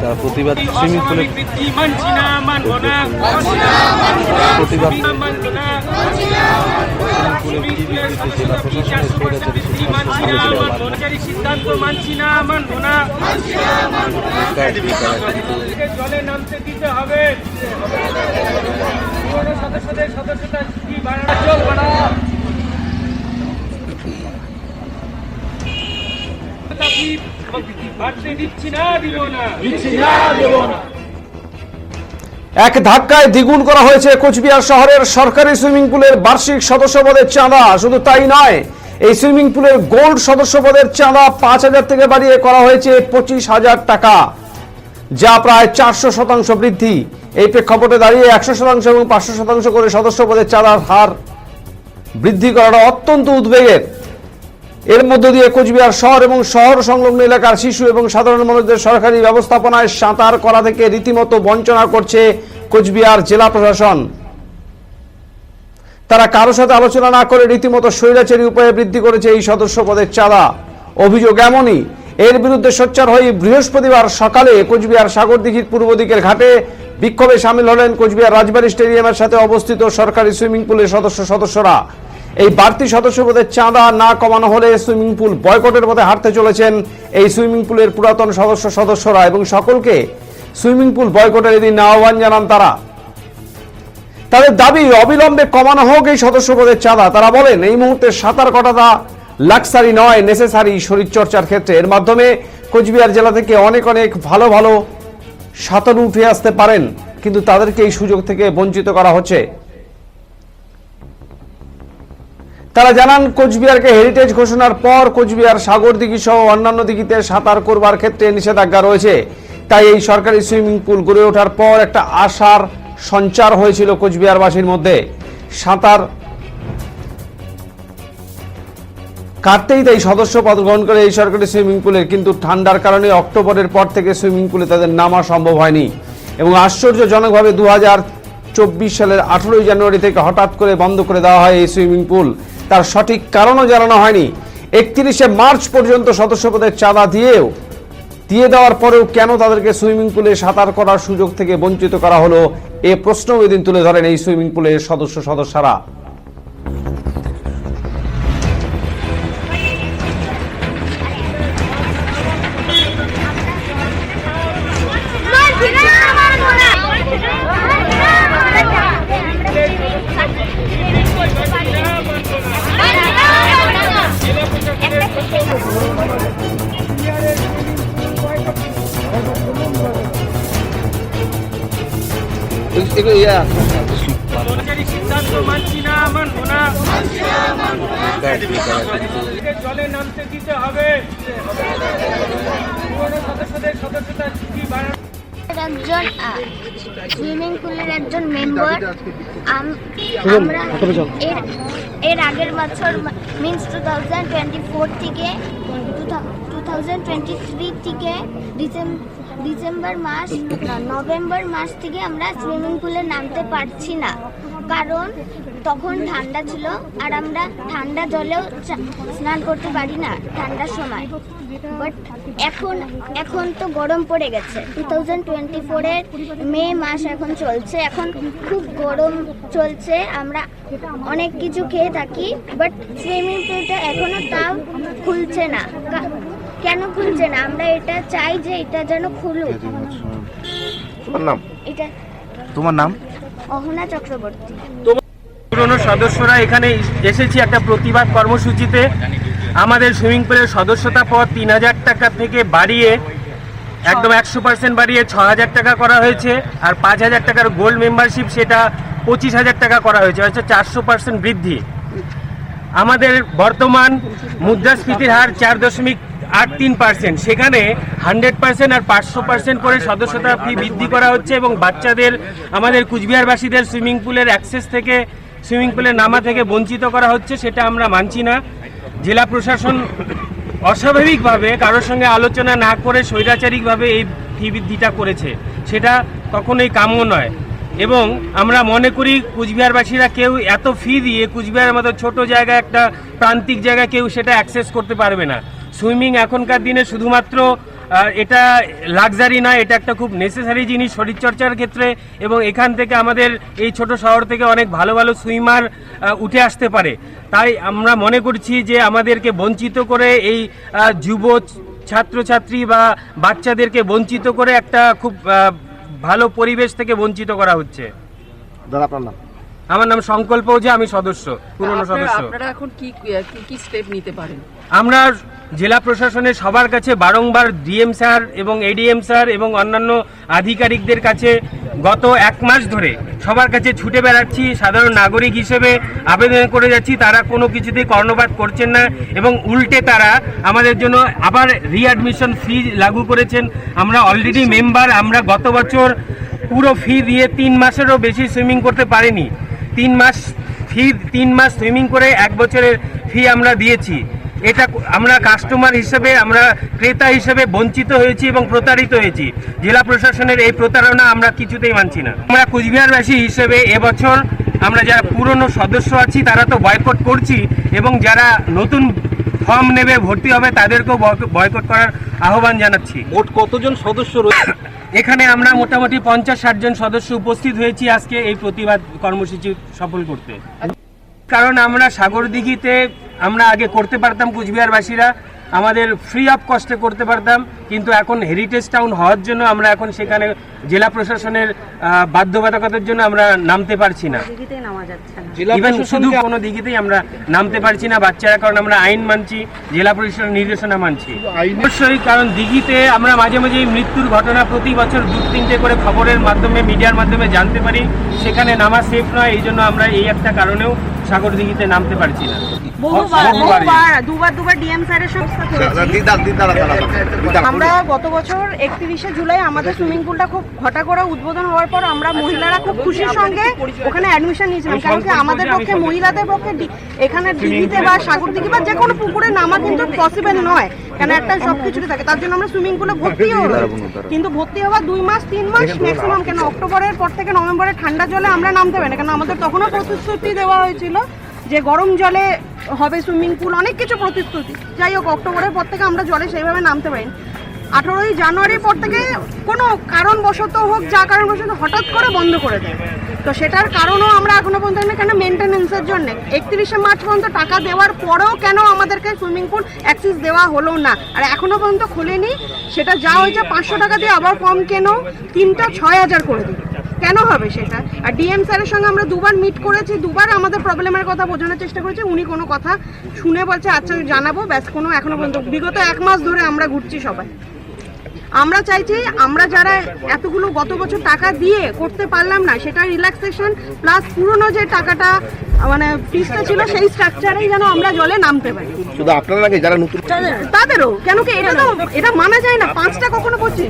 তারা প্রতিবাদ সুইমিং পুলে প্রতিবাদ সিদ্ধান্ত মানছি না, মানব না। জলে নামতে দিতে হবে। সদস্যদের সদস্যতা চলবে না। এক ধাক্কায় দ্বিগুণ করা হয়েছে কোচবিহার শহরের সরকারি সুইমিং পুলের বার্ষিক সদস্যপদের চাঁদা। শুধু তাই নয়, এই সুইমিং পুলের গোল্ড সদস্যপদের চাঁদা 5,000 থেকে বাড়িয়ে করা হয়েছে 25,000 টাকা, যা প্রায় 400% বৃদ্ধি। এই প্রেক্ষাপটে দাঁড়িয়ে 100% এবং 500% করে সদস্যপদের চাঁদার হার বৃদ্ধি করাটা অত্যন্ত উদ্বেগের। এর মধ্য দিয়ে কোচবিহার শহর এবং শহর সংলগ্ন এলাকার শিশু এবং সাধারণ মানুষদের সরকারি ব্যবস্থাপনায় সাঁতার করা থেকে রীতিমতো বঞ্চনা করছে কোচবিহার জেলা প্রশাসন। তারা কারো সাথে আলোচনা না করে রীতিমতো স্বৈরাচারী উপায়ে বৃদ্ধি করেছে এই সদস্য পদের চাঁদা। অভিযোগ এমনই, এর বিরুদ্ধে সোচ্চার হয়ে বৃহস্পতিবার সকালে কোচবিহার সাগরদিঘির পূর্ব দিকের ঘাটে বিক্ষোভে সামিল হলেন কোচবিহার রাজবাড়ী স্টেডিয়ামের সাথে অবস্থিত সরকারি সুইমিং পুলের সদস্যরা। এই বাড়তি সদস্যপদের চাঁদা না কমানো হলে সুইমিং পুল বয়কটের পথে হাঁটতে চলেছেন এই সুইমিং পুলের পুরাতন সদস্যরা এবং সকলকে সুইমিং পুল বয়কটের এদিন আহ্বান জানান তারা। তাদের দাবি অবিলম্বে কমানো হোক এই সদস্যপদের চাঁদা। তারা বলেন, এই মুহূর্তে সাঁতার কাটাটা লাক্সারি নয়, নেসেসারি শরীরচর্চার ক্ষেত্রে। এর মাধ্যমে কোচবিহার জেলা থেকে অনেক ভালো ভালো সাঁতারু উঠে আসতে পারেন, কিন্তু তাদেরকে এই সুযোগ থেকে বঞ্চিত করা হচ্ছে। তারা জানান, কোচবিহারকে হেরিটেজ ঘোষণার পর কোচবিহার সাগরদিঘি সহ অন্যান্য দিঘিতে সাঁতার করবার ক্ষেত্রে নিষেধাজ্ঞা রয়েছে। তাই এই সরকারি সুইমিং পুল গড়ে ওঠার পর একটা আশার সঞ্চার হয়েছিল কোচবিহারবাসীর মধ্যে। সাঁতার কাটতেই তাই সদস্যপদ গ্রহণ করে এই সরকারি সুইমিং পুলের, কিন্তু ঠান্ডার কারণে অক্টোবরের পর থেকে সুইমিং পুলে তাদের নামা সম্ভব হয়নি এবং আশ্চর্যজনকভাবে 2024 সালের 18 জানুয়ারি থেকে হঠাৎ করে বন্ধ করে দেওয়া হয় এই সুইমিং পুল। তার সঠিক কারণও জানানো হয়নি। 31 মার্চ পর্যন্ত সদস্যপদের চাঁদা দিয়ে দেওয়ার পরেও কেন তাদেরকে সুইমিং পুলে সাঁতার করার সুযোগ থেকে বঞ্চিত করা হলো, এ প্রশ্নও এদিন তুলে ধরেন এই সুইমিং পুলের সদস্যরা। সিদ্ধান্ত মানছি না, মানব না। জলে নামতে দিতে হবে। সদস্যদের সদস্যতা একজন সুইমিং পুলের একজন মেম্বার। আমরা এর আগের বছর মিন্স 2024 থেকে 2023 থেকে নভেম্বর মাস থেকে আমরা সুইমিং পুলে নামতে পারছি না, কারণ তখন ঠান্ডা ছিল আর আমরা ঠান্ডা জলেও স্নান করতে পারি না ঠান্ডার সময়। বাট এখন তো গরম পড়ে গেছে। 2024-এর মে মাস এখন চলছে, এখন খুব গরম চলছে। আমরা অনেক কিছু খেয়ে থাকি, বাট সুইমিং পুলটা এখনো তাও খুলছে না। কেন খুলছে না? আমরা এটা চাই যে এটা যেন খুলুক। তোমার নাম? অহনা চক্রবর্তী। পুরনো সদস্যরা এখানে এসেছি একটা প্রতিবাদ কর্মসূচিতে। আমাদের সুইমিং পুলের সদস্যতা পদ 3,000 টাকা থেকে বাড়িয়ে একদম 100% বাড়িয়ে 6,000 টাকা করা হয়েছে, আর 5,000 টাকার গোল্ড মেম্বারশিপ সেটা 25,000 টাকা করা হয়েছে, হচ্ছে 400% বৃদ্ধি। আমাদের বর্তমান মুদ্রাস্ফীতির হার 4.83%, সেখানে 100% আর 500% করে সদস্যতা ফি বৃদ্ধি করা হচ্ছে এবং বাচ্চাদের, আমাদের কুচবিহারবাসীদের সুইমিং পুলের অ্যাক্সেস থেকে, সুইমিং পুলের নামা থেকে বঞ্চিত করা হচ্ছে। সেটা আমরা মানছি না। জেলা প্রশাসন অস্বাভাবিকভাবে কারোর সঙ্গে আলোচনা না করে স্বৈরাচারিকভাবে এই ফি বৃদ্ধিটা করেছে, সেটা কখনোই কাম্য নয়। এবং আমরা মনে করি কুচবিহারবাসীরা কেউ এত ফি দিয়ে কুচবিহারের মতো ছোট জায়গায়, একটা প্রান্তিক জায়গায় কেউ সেটা অ্যাক্সেস করতে পারবে না। সুইমিং এখনকার দিনে শুধুমাত্র এটা লাক্সারি নয়, এটা একটা খুব নেসেসারি জিনিস শরীরচর্চার ক্ষেত্রে, এবং এখান থেকে আমাদের এই ছোট শহর থেকে অনেক ভালো ভালো সুইমার উঠে আসতে পারে। তাই আমরা মনে করছি যে আমাদেরকে বঞ্চিত করে এই যুব ছাত্রছাত্রী বা বাচ্চাদেরকে বঞ্চিত করে একটা খুব ভালো পরিবেশ থেকে বঞ্চিত করা হচ্ছে। দাদা আপনার নাম? আমার নাম সংকল্প ওঝা, আমি সদস্য, পুরনো সদস্য। আপনারা এখন কি স্টেপ নিতে পারেন? আমরা জেলা প্রশাসনের সবার কাছে বারংবার ডিএম স্যার এবং এডিএম স্যার এবং অন্যান্য আধিকারিকদের কাছে গত 1 মাস ধরে সবার কাছে ছুটে বেড়াচ্ছি, সাধারণ নাগরিক হিসেবে আবেদন করে যাচ্ছি। তারা কোনো কিছুতেই কর্ণপাত করছেন না এবং উল্টে তারা আমাদের জন্য আবার রিঅ্যাডমিশন ফি লাগু করেছেন। আমরা অলরেডি মেম্বার, আমরা গত বছর পুরো ফি দিয়ে 3 মাসেরও বেশি সুইমিং করতে পারিনি। 3 মাস সুইমিং করে 1 বছরের ফি আমরা দিয়েছি। এটা আমরা কাস্টমার হিসেবে, আমরা ক্রেতা হিসেবে বঞ্চিত হয়েছি এবং প্রতারিত হয়েছি। জেলা প্রশাসনের এই প্রতারণা আমরা কিছুতেই মানছি না। আমরা কুচবিহারবাসী হিসেবে এবছর আমরা যারা পুরনো সদস্য আছি তারা তো বয়কট করছি, এবং যারা নতুন ফর্ম নেবে, ভর্তি হবে, তাদেরকেও বয়কট করার আহ্বান জানাচ্ছি। মোট কতজন সদস্য রয়েছে এখানে? আমরা মোটামুটি 50-60 জন সদস্য উপস্থিত হয়েছি আজকে এই প্রতিবাদ কর্মসূচি সফল করতে। কারণ আমরা সাগরদিঘিতে আমরা আগে করতে পারতাম, কুচবিহারবাসীরা আমাদের ফ্রি অফ কস্টে করতে পারতাম, কিন্তু এখন হেরিটেজ টাউন হওয়ার জন্য আমরা এখন সেখানে জেলা প্রশাসনের বাধ্যবাধকতার জন্য আমরা নামতে পারছি না। ইভেন শুধু কোনো দিঘিতেই আমরা নামতে পারছি না বাচ্চারা, কারণ আমরা আইন মানছি, জেলা প্রশাসনের নির্দেশনা মানছি। অবশ্যই, কারণ দিঘিতে আমরা মাঝে মাঝে মৃত্যুর ঘটনা প্রতি বছর 2-3টে করে খবরের মাধ্যমে, মিডিয়ার মাধ্যমে জানতে পারি। সেখানে নামা সেফ নয়, এই জন্য আমরা এই একটা কারণেও সাগরদিঘিতে নামতে পারছি না। দুবার ডিএম স্যারের সংস্থা আমরা গত বছর 31শে জুলাই আমাদের সুইমিং পুলটা খুব ঘটা করে উদ্বোধন হওয়ার পর আমরা মহিলারা খুব খুশির সঙ্গে ওখানে অ্যাডমিশন নিয়েছিলাম, কারণ কি আমাদের পক্ষে, মহিলাদের পক্ষে এখানে দিঘিতে বা সাগরদিঘি বা যে কোনো পুকুরে নামা কিন্তু পসিবল নয়, কেন একটা সবকিছুতে থাকে। তার জন্য আমরা সুইমিং পুলে ভর্তিও হয়েছি, কিন্তু ভর্তি হওয়া 2 মাস 3 মাস ম্যাক্সিমাম, কেন অক্টোবরের পর থেকে নভেম্বরের ঠান্ডা জলে আমরা নামতে পারি না, কেন আমাদের তখনও প্রতিশ্রুতি দেওয়া হয়েছিল যে গরম জলে হবে সুইমিং পুল, অনেক কিছু প্রতিশ্রুতি। যাই হোক, অক্টোবরের পর থেকে আমরা জলে সেইভাবে নামতে পারি। 18ই জানুয়ারির পর থেকে কোনো কারণবশত হোক, যা কারণবশত হঠাৎ করে বন্ধ করে দেয়। তো সেটার কারণও আমরা এখনো পর্যন্ত কেন মেনটেন্যান্সের জন্য 31শে মার্চ পর্যন্ত টাকা দেওয়ার পরেও কেন আমাদেরকে সুইমিং পুল অ্যাক্সেস দেওয়া হলো না, আর এখনো পর্যন্ত খোলেনি। সেটা যা হয়েছে 500 টাকা দিয়ে আবার কম কেন 3টা 6000 করে দিল, কেন হবে সেটা? আর ডিএম স্যারের সঙ্গে আমরা 2বার মিট করেছি, 2বার আমাদের প্রবলেমের কথা বোঝানোর চেষ্টা করেছি, উনি কোনো কথা শুনে বলছে আচ্ছা জানাবো, ব্যাস। কোনো এখনো পর্যন্ত বিগত 1 মাস ধরে আমরা ঘুরছি সবাই। আমরা চাইছি আমরা যারা এতগুলো গত বছর টাকা দিয়ে করতে পারলাম না, সেটা রিল্যাক্সেশন প্লাস পুরনো যে টাকাটা মানে ফিসটা ছিল সেই স্ট্রাকচারেই যেন আমরা জলে নামতে পারি। শুধু আপনারা নাকি যারা নতুন তাদেরও, কেন কি এটা মানা যায় না, 5টা কখনো করছি।